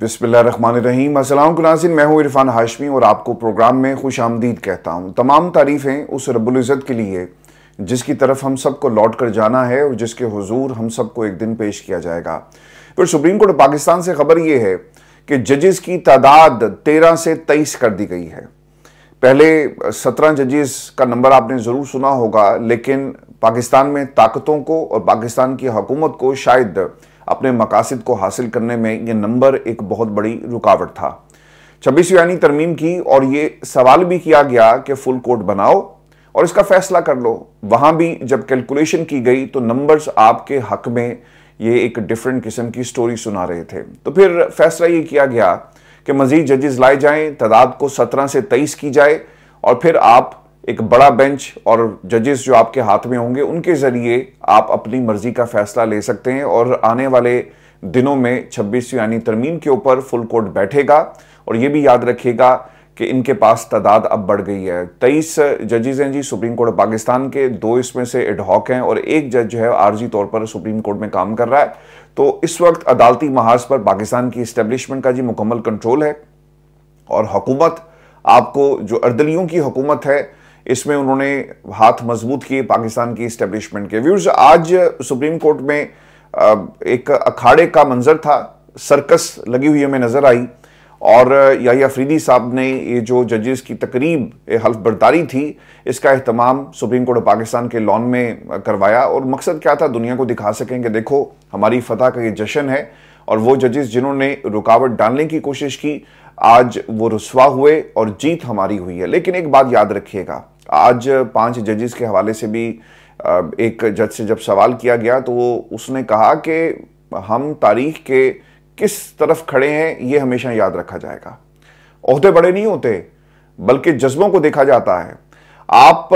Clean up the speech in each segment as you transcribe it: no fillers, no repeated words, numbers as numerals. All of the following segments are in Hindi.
बिस्मिल्लाहिर्रहमानिर्रहीम। अस्सलाम नाज़रीन, मैं हूँ इरफान हाशमी और आपको प्रोग्राम में खुश आमदीद कहता हूँ। तमाम तारीफ़ें उस रब्बुल इज़्ज़त के लिए जिसकी तरफ हम सबको लौट कर जाना है और जिसके हुजूर हम सबको एक दिन पेश किया जाएगा। फिर सुप्रीम कोर्ट पाकिस्तान से खबर ये है कि जजेस की तादाद 13 से 23 कर दी गई है। पहले 17 जजेस का नंबर आपने ज़रूर सुना होगा, लेकिन पाकिस्तान में ताकतों को और पाकिस्तान की हुकूमत को शायद अपने मकासद को हासिल करने में यह नंबर एक बहुत बड़ी रुकावट था। 26वीं आईनी तरमीम की और ये सवाल भी किया गया कि फुल कोर्ट बनाओ और इसका फैसला कर लो। वहां भी जब कैलकुलेशन की गई तो नंबर्स आपके हक में ये एक डिफरेंट किस्म की स्टोरी सुना रहे थे। तो फिर फैसला ये किया गया कि मजीद जजेस लाए जाएं, तादाद को 17 से 23 की जाए और फिर आप एक बड़ा बेंच और जजेस जो आपके हाथ में होंगे उनके जरिए आप अपनी मर्जी का फैसला ले सकते हैं। और आने वाले दिनों में 26वीं आईनी तरमीम के ऊपर फुल कोर्ट बैठेगा। और ये भी याद रखिएगा कि इनके पास तादाद अब बढ़ गई है। 23 जजेस हैं जी सुप्रीम कोर्ट पाकिस्तान के, 2 इसमें से एडहॉक हैं और एक जज जो है आर्जी तौर पर सुप्रीम कोर्ट में काम कर रहा है। तो इस वक्त अदालती महाज पर पाकिस्तान की इस्टेब्लिशमेंट का जी मुकम्मल कंट्रोल है और हुकूमत, आपको जो अर्दलियों की हुकूमत है, इसमें उन्होंने हाथ मजबूत किए पाकिस्तान की इस्टेब्लिशमेंट के। व्यूअर्स, आज सुप्रीम कोर्ट में एक अखाड़े का मंजर था, सर्कस लगी हुई हमें नजर आई और याहिया अफरीदी साहब ने ये जो जजेस की तकरीब हल्फ बर्दारी थी, इसका एहतमाम सुप्रीम कोर्ट पाकिस्तान के लॉन में करवाया। और मकसद क्या था, दुनिया को दिखा सकें कि देखो हमारी फतह का ये जश्न है और वो जजेस जिन्होंने रुकावट डालने की कोशिश की आज वो रुस्वा हुए और जीत हमारी हुई है। लेकिन एक बात याद रखिएगा, आज 5 जजेस के हवाले से भी एक जज से जब सवाल किया गया तो उसने कहा कि हम तारीख के किस तरफ खड़े हैं ये हमेशा याद रखा जाएगा। ओहदे बड़े नहीं होते बल्कि जज्बों को देखा जाता है। आप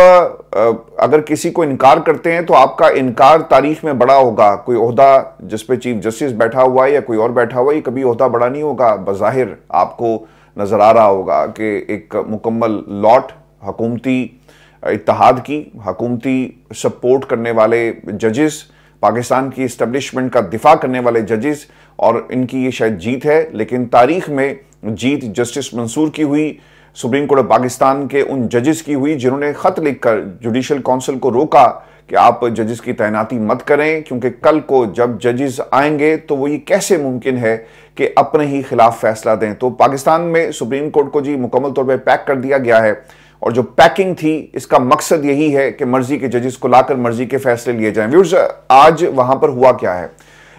अगर किसी को इनकार करते हैं तो आपका इनकार तारीख में बड़ा होगा। कोई ओहदा जिस पे चीफ जस्टिस बैठा हुआ है या कोई और बैठा हुआ है, कभी ओहदा बड़ा नहीं होगा। बज़ाहिर आपको नजर आ रहा होगा कि एक मुकम्मल लॉट हुकूमती इत्तेहाद की, हुकूमती सपोर्ट करने वाले जजेस, पाकिस्तान की इस्टेब्लिशमेंट का दिफा करने वाले जजेस, और इनकी ये शायद जीत है। लेकिन तारीख में जीत जस्टिस मंसूर की हुई, सुप्रीम कोर्ट ऑफ पाकिस्तान के उन जजेस की हुई जिन्होंने खत लिखकर जुडिशल काउंसिल को रोका कि आप जजेस की तैनाती मत करें, क्योंकि कल को जब जजेस आएंगे तो वो ये कैसे मुमकिन है कि अपने ही खिलाफ फैसला दें। तो पाकिस्तान में सुप्रीम कोर्ट को जी मुकम्मल तौर पर पैक कर दिया गया है और जो पैकिंग थी इसका मकसद यही है कि मर्जी के जजेस को लाकर मर्जी के फैसले लिए जाएं। व्यूअर्स, आज वहां पर हुआ क्या है,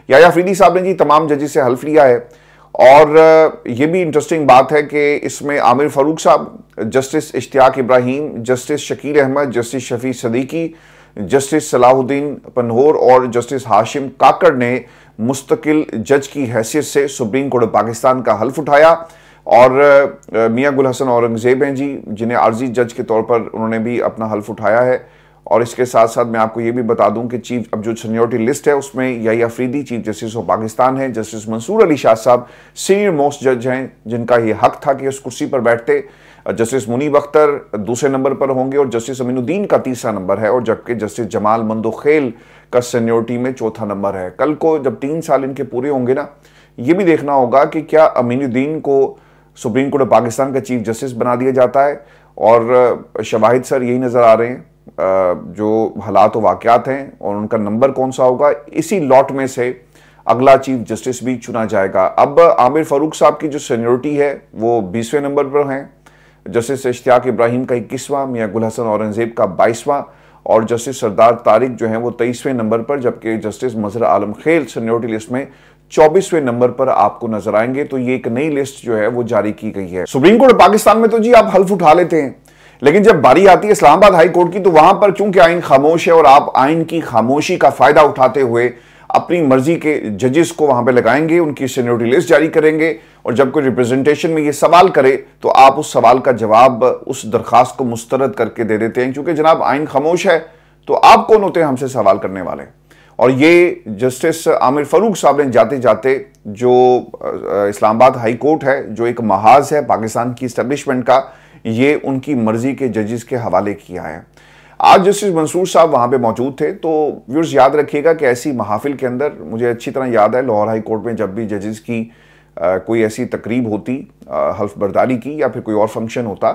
याहिया अफरीदी साहब ने जी तमाम जजेस से हल्फ लिया है और ये भी इंटरेस्टिंग बात है कि इसमें आमिर फारूक साहब, justice Ishtiaq Ibrahim, justice Shakeel Ahmed, justice Shafi Siddiqui, justice Salahuddin Panhwar और जस्टिस हाशिम काकड़ ने मुस्तकिल जज की हैसियत से सुप्रीम कोर्ट पाकिस्तान का हल्फ उठाया। और मियां गुल हसन औरंगजेब हैं जी, जिन्हें आर्जी जज के तौर पर उन्होंने भी अपना हल्फ उठाया है। और इसके साथ साथ मैं आपको ये भी बता दूं कि चीफ अब जो सीनियरिटी लिस्ट है उसमें Yahya Afridi chief justice of Pakistan है, जस्टिस मंसूर अली शाह साहब सीनियर मोस्ट जज हैं जिनका ये हक था कि उस कुर्सी पर बैठते। जस्टिस मुनीब अख्तर दूसरे नंबर पर होंगे और जस्टिस अमीनुद्दीन का तीसरा नंबर है और जबकि जस्टिस जमाल मंदोखेल का सीनियरिटी में चौथा नंबर है। कल को जब 3 साल इनके पूरे होंगे ना, ये भी देखना होगा कि क्या अमीनुद्दीन को सुप्रीम कोर्ट ऑफ पाकिस्तान का चीफ जस्टिस बना दिया जाता है। और शवाहिद सर यही नजर आ रहे हैं, जो हालात व वाक़यात हैं और उनका नंबर कौन सा होगा, इसी लॉट में से अगला चीफ जस्टिस भी चुना जाएगा। अब आमिर फारूक साहब की जो सीनियरिटी है वो 20वें नंबर पर हैं, जस्टिस इश्तियाक इब्राहिम का 21वां, मियां गुल हसन औरंगजेब का 22वां और जस्टिस सरदार तारिक जो हैं वो 23वें नंबर पर, जबकि जस्टिस मजहर आलम खेल सीनियरिटी लिस्ट में 24वें नंबर पर आपको नजर आएंगे। तो ये एक नई लिस्ट जो है वो जारी की गई है। सुप्रीम कोर्ट पाकिस्तान में तो जी आप हल्फ उठा लेते हैं, लेकिन जब बारी आती है इस्लामाबाद हाई कोर्ट की तो वहां पर चूंकि आइन खामोश है और आप आइन की खामोशी का फायदा उठाते हुए अपनी मर्जी के जजेस को वहां पे लगाएंगे, उनकी सीनियरिटी लिस्ट जारी करेंगे और जब कोई रिप्रेजेंटेशन में ये सवाल करे तो आप उस सवाल का जवाब उस दरखास्त को मुस्तरद करके दे देते हैं, क्योंकि जनाब आइन खामोश है तो आप कौन होते हैं हमसे सवाल करने वाले। और ये जस्टिस आमिर फारूक साहब ने जाते जाते जो इस्लामाबाद हाई कोर्ट है, जो एक महाज है पाकिस्तान की इस्टेब्लिशमेंट का, ये उनकी मर्जी के जजेस के हवाले किया है। आज जस्टिस मंसूर साहब वहां पे मौजूद थे। तो व्यूअर्स याद रखिएगा कि ऐसी महाफिल के अंदर, मुझे अच्छी तरह याद है लाहौर हाई कोर्ट में जब भी जजेस की कोई ऐसी तकरीब होती हल्फ बर्दारी की या फिर कोई और फंक्शन होता,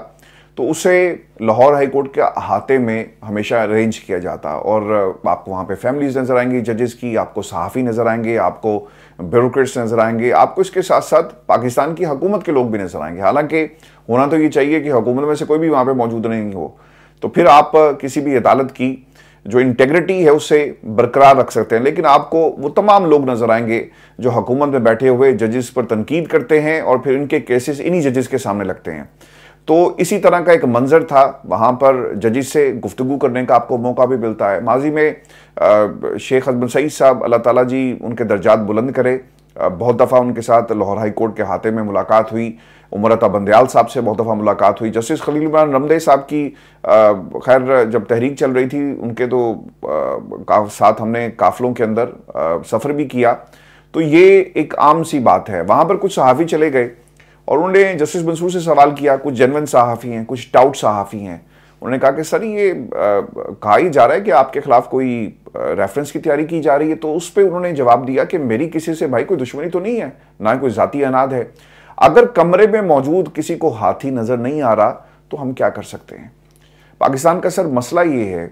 तो उसे लाहौर हाई कोर्ट के अहाते में हमेशा अरेंज किया जाता और आपको वहाँ पे फैमिलीज नज़र आएंगी जजेस की, आपको सहाफ़ी नज़र आएंगे, आपको ब्यूरोक्रेट्स नज़र आएंगे, आपको इसके साथ साथ पाकिस्तान की हुकूमत के लोग भी नज़र आएंगे। हालांकि होना तो ये चाहिए कि हुकूमत में से कोई भी वहाँ पे मौजूद नहीं हो, तो फिर आप किसी भी अदालत की जो इंटेग्रिटी है उसे बरकरार रख सकते हैं, लेकिन आपको वो तमाम लोग नज़र आएंगे जो हुकूमत में बैठे हुए जजेस पर तनकीद करते हैं और फिर इनके केसेस इन्हीं जजेस के सामने लगते हैं। तो इसी तरह का एक मंजर था, वहाँ पर जजेस से गुफ्तगू करने का आपको मौका भी मिलता है। माजी में शेख हसबन सईद साहब, अल्लाह ताला जी उनके दर्जात बुलंद करे, बहुत दफ़ा उनके साथ लाहौर हाई कोर्ट के हाथे में मुलाकात हुई। उमर अता बंदयाल साहब से बहुत दफ़ा मुलाकात हुई। जस्टिस खलील इमरान रमदे साहब की खैर जब तहरीक चल रही थी उनके तो साथ हमने काफिलों के अंदर सफ़र भी किया, तो ये एक आम सी बात है। वहाँ पर कुछ सहाफ़ी चले गए और उन्होंने जस्टिस मंसूर से सवाल किया, कुछ जेन्युइन सहाफ़ी हैं, कुछ टाउट सहाफ़ी हैं। उन्होंने कहा कि सर ये कहा ही जा रहा है कि आपके खिलाफ कोई रेफरेंस की तैयारी की जा रही है। तो उस पर उन्होंने जवाब दिया कि मेरी किसी से भाई कोई दुश्मनी तो नहीं है, ना कोई ज़ाती अनाद है। अगर कमरे में मौजूद किसी को हाथी नज़र नहीं आ रहा तो हम क्या कर सकते हैं। पाकिस्तान का सर मसला ये है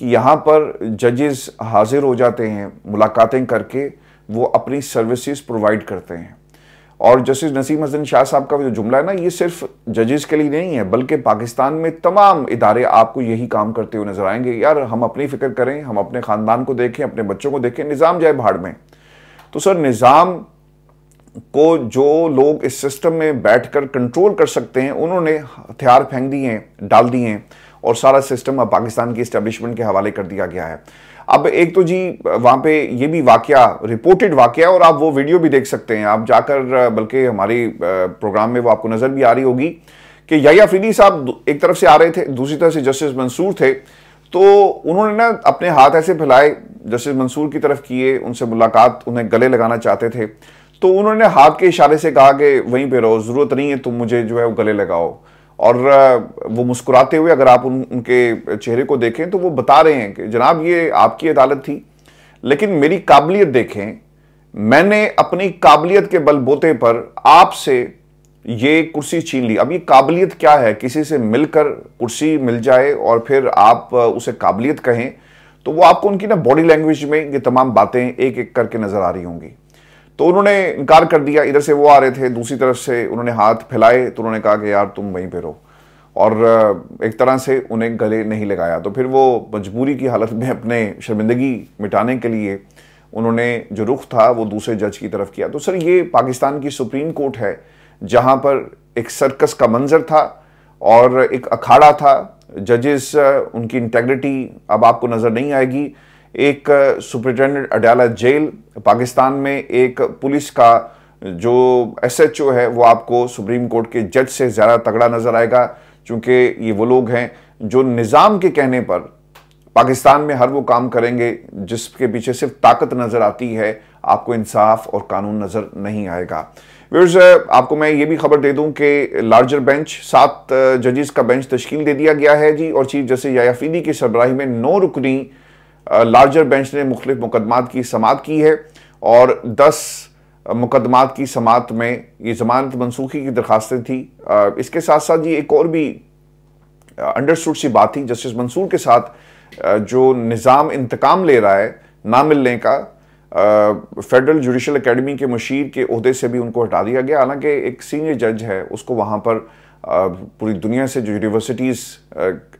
कि यहाँ पर जजेस हाजिर हो जाते हैं, मुलाकातें करके वो अपनी सर्विसेज प्रोवाइड करते हैं। और जस्टिस नसीम हसन शाह साहब का जो जुमला है ना, ये सिर्फ जजेस के लिए नहीं है बल्कि पाकिस्तान में तमाम इदारे आपको यही काम करते हुए नजर आएंगे। यार हम अपनी फिक्र करें, हम अपने ख़ानदान को देखें, अपने बच्चों को देखें, निज़ाम जाए भाड़ में। तो सर निज़ाम को जो लोग इस सिस्टम में बैठकर कंट्रोल कर सकते हैं उन्होंने हथियार फेंक दिए हैं, डाल दिए हैं और सारा सिस्टम अब पाकिस्तान की इस्टेब्लिशमेंट के हवाले कर दिया गया है। अब एक तो जी वहाँ पे ये भी वाकया रिपोर्टेड वाकया और आप वो वीडियो भी देख सकते हैं, आप जाकर, बल्कि हमारी प्रोग्राम में वो आपको नज़र भी आ रही होगी कि याह्या अफरीदी साहब एक तरफ से आ रहे थे, दूसरी तरफ से जस्टिस मंसूर थे। तो उन्होंने ना अपने हाथ ऐसे फैलाए, जस्टिस मंसूर की तरफ किए, उनसे मुलाकात, उन्हें गले लगाना चाहते थे। तो उन्होंने हाथ के इशारे से कहा कि वहीं पे रहो, ज़रूरत नहीं है तुम मुझे जो है वो गले लगाओ। और वो मुस्कुराते हुए, अगर आप उनके चेहरे को देखें तो वो बता रहे हैं कि जनाब ये आपकी अदालत थी, लेकिन मेरी काबिलियत देखें, मैंने अपनी काबिलियत के बलबूते पर आपसे ये कुर्सी छीन ली। अब ये काबिलियत क्या है, किसी से मिलकर कुर्सी मिल जाए और फिर आप उसे काबिलियत कहें, तो वो आपको उनकी ना बॉडी लैंग्वेज में ये तमाम बातें एक एक करके नजर आ रही होंगी। तो उन्होंने इनकार कर दिया, इधर से वो आ रहे थे, दूसरी तरफ से उन्होंने हाथ फैलाए, तो उन्होंने कहा कि यार तुम वहीं पे रहो, और एक तरह से उन्हें गले नहीं लगाया। तो फिर वो मजबूरी की हालत में अपने शर्मिंदगी मिटाने के लिए उन्होंने जो रुख था वो दूसरे जज की तरफ किया। तो सर ये पाकिस्तान की सुप्रीम कोर्ट है जहाँ पर एक सर्कस का मंजर था और एक अखाड़ा था। जजेस, उनकी इंटेग्रिटी अब आपको नज़र नहीं आएगी। एक सुपरिटेंडेंट अडयाला जेल पाकिस्तान में, एक पुलिस का जो SHO है वो आपको सुप्रीम कोर्ट के जज से ज़्यादा तगड़ा नज़र आएगा, क्योंकि ये वो लोग हैं जो निज़ाम के कहने पर पाकिस्तान में हर वो काम करेंगे जिसके पीछे सिर्फ ताकत नज़र आती है, आपको इंसाफ और कानून नज़र नहीं आएगा। व्यूअर्स, आपको मैं ये भी खबर दे दूं कि लार्जर बेंच, 7 जजेस का बेंच तश्कील दे दिया गया है जी, और चीफ जस्टिस याह्या अफरीदी की सरबराही में 9 रुकनी लार्जर बेंच ने मुख्तलिफ मुकदमात की समाअत की है और 10 मुकदमात की समाअत में ये जमानत मनसूखी की दरखास्तें थी। इसके साथ साथ ये एक और भी अंडरस्टूड सी बात थी, जस्टिस मंसूर के साथ जो निज़ाम इंतकाम ले रहा है ना मिलने का, फेडरल जुडिशल एकेडमी के मुशीर के ओहदे से भी उनको हटा दिया गया। हालांकि एक सीनियर जज है, उसको वहाँ पर पूरी दुनिया से जो यूनिवर्सिटीज़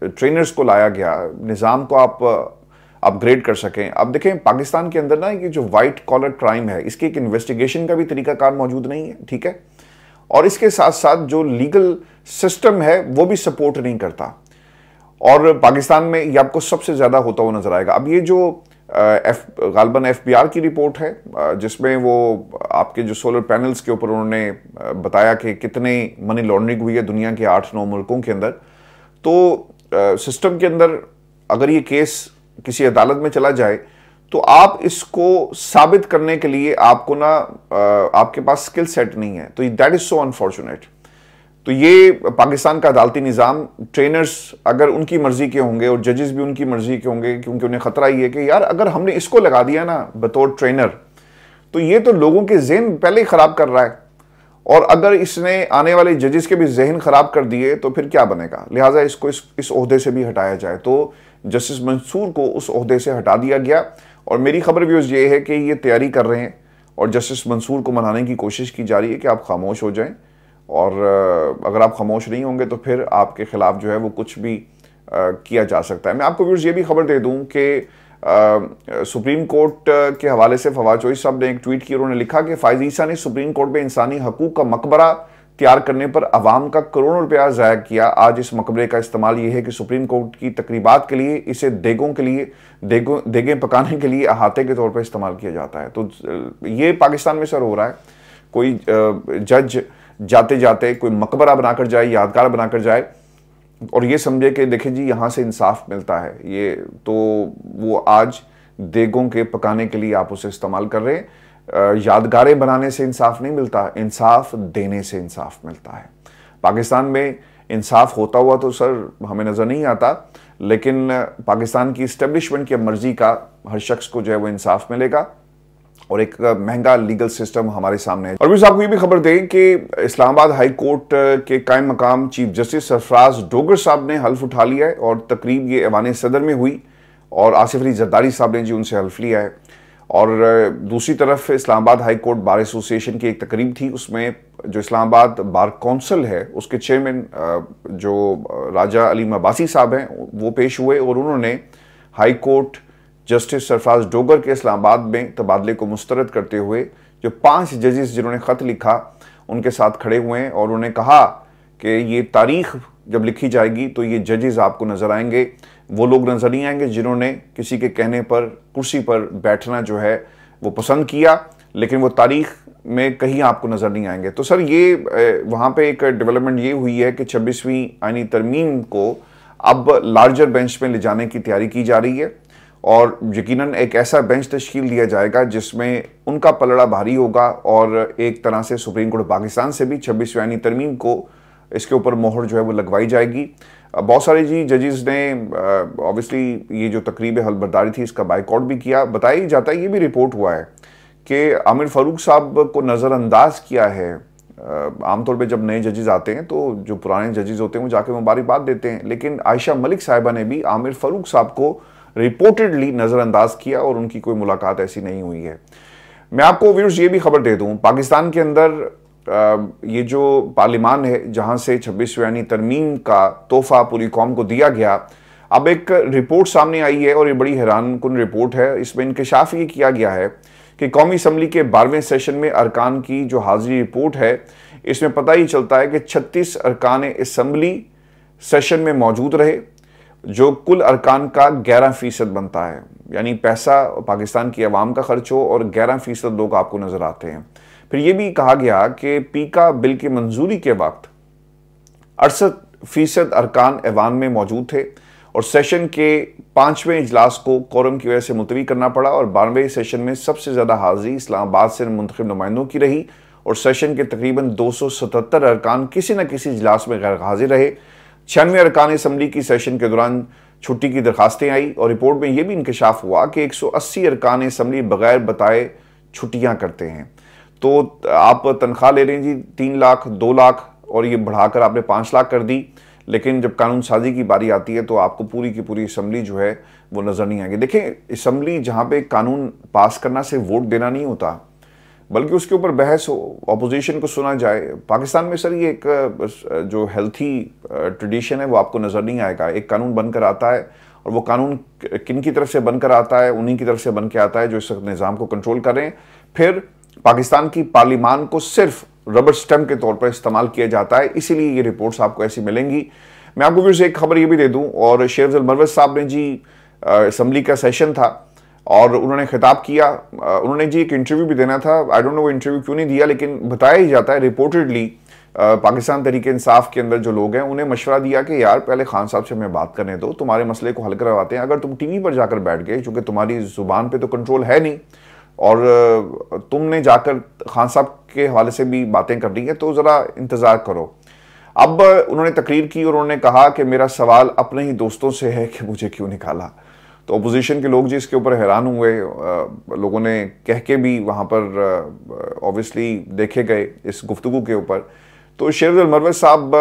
ट्रेनर्स को लाया गया, निज़ाम को आप अपग्रेड कर सकें। अब देखें पाकिस्तान के अंदर ना ये जो वाइट कॉलर क्राइम है, इसके एक इन्वेस्टिगेशन का भी तरीकाकार मौजूद नहीं है, ठीक है, और इसके साथ साथ जो लीगल सिस्टम है वो भी सपोर्ट नहीं करता, और पाकिस्तान में ये आपको सबसे ज़्यादा होता हुआ नजर आएगा। अब ये जो गालबन FBR की रिपोर्ट है जिसमें वो आपके जो सोलर पैनल्स के ऊपर उन्होंने बताया कि कितने मनी लॉन्ड्रिंग हुई है दुनिया के 8-9 मुल्कों के अंदर, तो सिस्टम के अंदर अगर ये केस किसी अदालत में चला जाए तो आप इसको साबित करने के लिए आपको ना आपके पास स्किल सेट नहीं है, तो दैट इज सो अनफॉर्चुनेट। तो ये पाकिस्तान का अदालती निज़ाम, ट्रेनर्स अगर उनकी मर्जी के होंगे और जजेस भी उनकी मर्जी के होंगे, क्योंकि उन्हें खतरा ये है कि यार अगर हमने इसको लगा दिया ना बतौर ट्रेनर, तो ये तो लोगों के ज़हन पहले ही ख़राब कर रहा है। और अगर इसने आने वाले जजेस के भी जहन खराब कर दिए तो फिर क्या बनेगा। लिहाजा इसको इस ओहदे से भी हटाया जाए। तो जस्टिस मंसूर को उस ओहदे से हटा दिया गया और मेरी खबर भी ये है कि ये तैयारी कर रहे हैं और जस्टिस मंसूर को मनाने की कोशिश की जा रही है कि आप खामोश हो जाएं, और अगर आप खामोश नहीं होंगे तो फिर आपके खिलाफ जो है वो कुछ भी किया जा सकता है। मैं आपको व्यूअर्स ये भी खबर दे दूं कि सुप्रीम कोर्ट के हवाले से फवाद चौधरी साहब ने एक ट्वीट की। उन्होंने लिखा कि फायज ईसा ने सुप्रीम कोर्ट में इंसानी हकूक का मकबरा तैयार करने पर अवाम का करोड़ों रुपया ज़ाया किया। आज इस मकबरे का इस्तेमाल ये है कि सुप्रीम कोर्ट की तकरीबात के लिए इसे देगों के लिए देगें पकाने के लिए अहाते के तौर पर इस्तेमाल किया जाता है। तो ये पाकिस्तान में सर हो रहा है। कोई जज जाते जाते कोई मकबरा बनाकर जाए, यादगार बनाकर जाए और ये समझे कि देखिए जी यहाँ से इंसाफ मिलता है, ये तो वो आज देगों के पकाने के लिए आप उसे इस्तेमाल कर रहे हैं। यादगारें बनाने से इंसाफ नहीं मिलता, इंसाफ देने से इंसाफ मिलता है। पाकिस्तान में इंसाफ होता हुआ तो सर हमें नज़र नहीं आता, लेकिन पाकिस्तान की इस्टेब्लिशमेंट की मर्जी का हर शख्स को जो है वो इंसाफ मिलेगा और एक महंगा लीगल सिस्टम हमारे सामने है। और भी आपको ये भी खबर दें कि इस्लामाबाद हाई कोर्ट के कायम मकाम चीफ जस्टिस सरफराज डोगर साहब ने हल्फ उठा लिया है और तकरीब ये ऐवान सदर में हुई और आसिफ अली जरदारी साहब ने जी उनसे हल्फ लिया है। और दूसरी तरफ Islamabad high court bar association की एक तकरीब थी, उसमें जो इस्लामाबाद बार कौंसिल है उसके चेयरमैन जो राजा अली मबासी साहब हैं वो पेश हुए और उन्होंने high court justice Sarfaraz Dogar के इस्लामाबाद में तबादले को मुस्तरद करते हुए जो 5 जजेस जिन्होंने ख़त लिखा उनके साथ खड़े हुए हैं और उन्होंने कहा कि ये तारीख जब लिखी जाएगी तो ये जजेस आपको नज़र आएंगे, वो लोग नज़र नहीं आएंगे जिन्होंने किसी के कहने पर कुर्सी पर बैठना जो है वो पसंद किया, लेकिन वो तारीख में कहीं आपको नज़र नहीं आएंगे। तो सर ये वहाँ पे एक डेवलपमेंट ये हुई है कि 26वीं आईनी तरमीम को अब लार्जर बेंच में ले जाने की तैयारी की जा रही है और यकीनन एक ऐसा बेंच तश्कील दिया जाएगा जिसमें उनका पलड़ा भारी होगा और एक तरह से सुप्रीम कोर्ट पाकिस्तान से भी 26वीं आईनी तरमीम को इसके ऊपर मोहर जो है वो लगवाई जाएगी। बहुत सारे जी जजेस ने ऑब्वियसली ये जो तकरीब हलबरदारी थी इसका बाइकआउट भी किया। बताया जाता है, ये भी रिपोर्ट हुआ है कि आमिर फारूक साहब को नज़रअंदाज किया है। आमतौर पे जब नए जजेस आते हैं तो जो पुराने जजेस होते हैं वो जाके मुबारकबाद देते हैं, लेकिन आयशा मलिक साहिबा ने भी आमिर फारूक साहब को रिपोर्टेडली नज़रअंदाज किया और उनकी कोई मुलाकात ऐसी नहीं हुई है। मैं आपको व्यूअर्स ये भी खबर दे दूं, पाकिस्तान के अंदर ये जो पार्लिमान है जहां से 26वीं आईनी तरमीम का तोहफा पूरी कौम को दिया गया, अब एक रिपोर्ट सामने आई है और ये बड़ी हैरानकुन रिपोर्ट है। इसमें इंकशाफ ये किया गया है कि कौमी असम्बली के 12वें सेशन में अरकान की जो हाजिरी रिपोर्ट है इसमें पता ही चलता है कि 36 अरकान असम्बली सेशन में मौजूद रहे, जो कुल अरकान का 11% बनता है। यानी पैसा पाकिस्तान की आवाम का खर्च हो और 11% लोग आपको नजर आते हैं। फिर यह भी कहा गया कि पीका बिल की मंजूरी के वक्त 68% अरकान ऐवान में मौजूद थे और सेशन के 5वें इजलास को कोरम की वजह से मुलतवी करना पड़ा और 12वें सेशन में सबसे ज़्यादा हाजिरी इस्लामाबाद से मुंतखब नुमाइंदों की रही और सेशन के तकरीबन 277 अरकान किसी न किसी इजलास में गैर हाजिर रहे। 96 अरकान असम्बली की सेशन के दौरान छुट्टी की दरखास्तें आई और रिपोर्ट में यह भी इंकशाफ हुआ कि 180 अरकान असम्बली बगैर बताए छुट्टियां करते हैं। तो आप तनख्वाह ले रहे हैं जी 3 लाख 2 लाख और ये बढ़ाकर आपने 5 लाख कर दी, लेकिन जब कानून साजी की बारी आती है तो आपको पूरी की पूरी असम्बली जो है वो नज़र नहीं आएगी। देखें, असम्बली जहाँ पे कानून पास करना से वोट देना नहीं होता, बल्कि उसके ऊपर बहस हो, अपोजिशन को सुना जाए। पाकिस्तान में सर ये एक जो हेल्थी ट्रेडिशन है वो आपको नज़र नहीं आएगा। एक कानून बनकर आता है और वो कानून किन की तरफ से बनकर आता है, उन्हीं की तरफ से बन के आता है जो इस निज़ाम को कंट्रोल कर रहे हैं। फिर पाकिस्तान की पार्लिमान को सिर्फ रबर स्टैम्प के तौर पर इस्तेमाल किया जाता है, इसीलिए ये रिपोर्ट्स आपको ऐसी मिलेंगी। मैं आपको फिर से एक खबर ये भी दे दूं, और शेर अफजल मरवत साहब ने जी असम्बली का सेशन था और उन्होंने खिताब किया। उन्होंने जी एक इंटरव्यू भी देना था, आई डोंट नो वो इंटरव्यू क्यों नहीं दिया, लेकिन बताया ही जाता है रिपोर्टेडली पाकिस्तान तहरीक इंसाफ के अंदर जो लोग हैं उन्हें मशवरा दिया कि यार पहले खान साहब से हमें बात करने दो, तुम्हारे मसले को हल करवाते हैं। अगर तुम टीवी पर जाकर बैठ गए, चूंकि तुम्हारी जुबान पे तो कंट्रोल है नहीं और तुमने जाकर खान साहब के हवाले से भी बातें कर दी हैं, तो ज़रा इंतज़ार करो। अब उन्होंने तकरीर की और उन्होंने कहा कि मेरा सवाल अपने ही दोस्तों से है कि मुझे क्यों निकाला। तो अपोजिशन के लोग जी इसके ऊपर हैरान हुए, लोगों ने कह के भी वहाँ पर ऑब्वियसली देखे गए इस गुफ्तगू के ऊपर। तो शेर अफजल मरवत साहब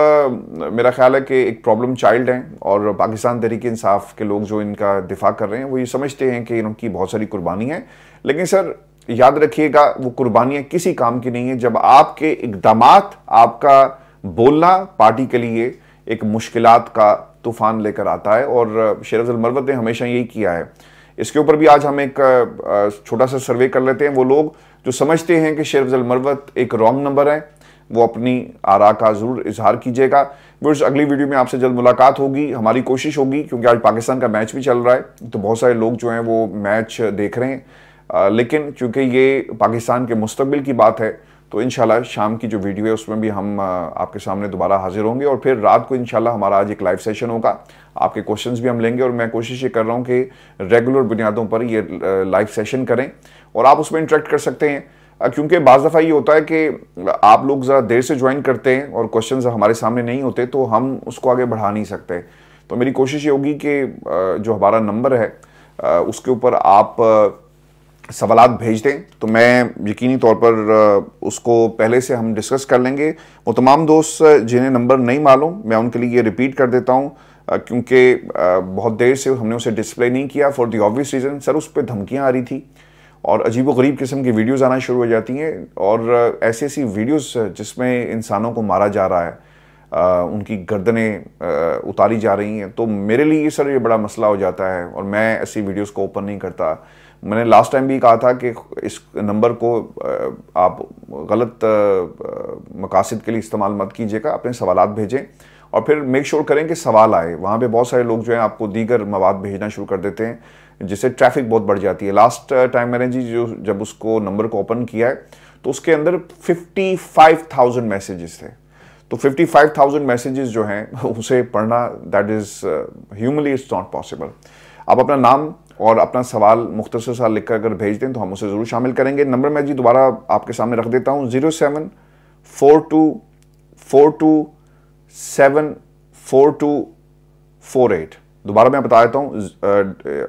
मेरा ख्याल है कि एक प्रॉब्लम चाइल्ड हैं, और पाकिस्तान तहरीक इंसाफ के लोग जो इनका दिफा कर रहे हैं वो ये समझते हैं कि इनकी बहुत सारी कुर्बानी है। लेकिन सर याद रखिएगा वो कुर्बानियाँ किसी काम की नहीं है जब आपके इक़दामात, आपका बोलना पार्टी के लिए एक मुश्किलात का तूफान लेकर आता है। और शेर अफजल मरवत ने हमेशा यही किया है। इसके ऊपर भी आज हम एक छोटा सा सर्वे कर लेते हैं। वो लोग जो समझते हैं कि शेर अफजल मरवत एक रॉन्ग नंबर है, वो अपनी आरा का जरूर इजहार कीजिएगा। व्यूअर्स, अगली वीडियो में आपसे जल्द मुलाकात होगी। हमारी कोशिश होगी, क्योंकि आज पाकिस्तान का मैच भी चल रहा है, तो बहुत सारे लोग जो हैं वो मैच देख रहे हैं, लेकिन चूंकि ये पाकिस्तान के मुस्तकबिल की बात है, तो इंशाल्लाह शाम की जो वीडियो है उसमें भी हम आपके सामने दोबारा हाजिर होंगे। और फिर रात को इंशाल्लाह हमारा आज एक लाइव सेशन होगा, आपके क्वेश्चंस भी हम लेंगे। और मैं कोशिश ये कर रहा हूँ कि रेगुलर बुनियादों पर ये लाइव सेशन करें और आप उसमें इंटरेक्ट कर सकते हैं, क्योंकि बाज़ दफ़ा ये होता है कि आप लोग ज़रा देर से ज्वाइन करते हैं और क्वेश्चंस हमारे सामने नहीं होते, तो हम उसको आगे बढ़ा नहीं सकते। तो मेरी कोशिश ये होगी कि जो हमारा नंबर है उसके ऊपर आप सवालात भेज दें, तो मैं यकीनी तौर पर उसको पहले से हम डिस्कस कर लेंगे। वो तमाम दोस्त जिन्हें नंबर नहीं मालूम, मैं उनके लिए ये रिपीट कर देता हूँ, क्योंकि बहुत देर से हमने उसे डिस्प्ले नहीं किया for the obvious reason. Sir उस पर धमकियाँ आ रही थी और अजीब व गरीब किस्म की वीडियोज़ आना शुरू हो जाती हैं, और ऐसी ऐसी वीडियोज़ जिसमें इंसानों को मारा जा रहा है, उनकी गर्दनें उतारी जा रही हैं। तो मेरे लिए सर ये बड़ा मसला हो जाता है और मैं ऐसी वीडियोज़ को ओपन नहीं करता। मैंने लास्ट टाइम भी कहा था कि इस नंबर को आप गलत मकासद के लिए इस्तेमाल मत कीजिएगा, अपने सवालात भेजें और फिर मेक श्योर करें कि सवाल आए। वहाँ पे बहुत सारे लोग जो हैं आपको दीगर मवाद भेजना शुरू कर देते हैं, जिससे ट्रैफिक बहुत बढ़ जाती है। लास्ट टाइम मैंने जी जो जब उसको नंबर को ओपन किया है तो उसके अंदर 55,000 मैसेजेस थे। तो 55,000 मैसेजेस जो हैं उसे पढ़ना, that is humanly it's not possible. आप अपना नाम और अपना सवाल मुख्तसर सा लिखकर अगर भेज दें तो हम उसे ज़रूर शामिल करेंगे। नंबर मैं जी दोबारा आपके सामने रख देता हूँ, 0742427448। दोबारा मैं बता देता हूँ,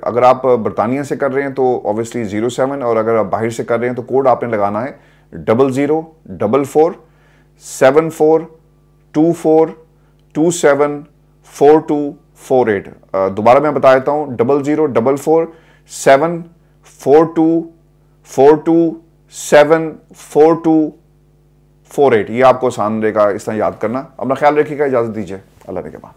अगर आप बरतानिया से कर रहे हैं तो ऑब्वियसली 07, और अगर आप बाहर से कर रहे हैं तो कोड आपने लगाना है 004427424248। दोबारा मैं बता देता हूँ, 00447424274248। ये आपको आसान रहेगा इस तरह याद करना। अपना ख्याल रखिएगा, इजाज़त दीजिए, अल्लाह ने के बाद।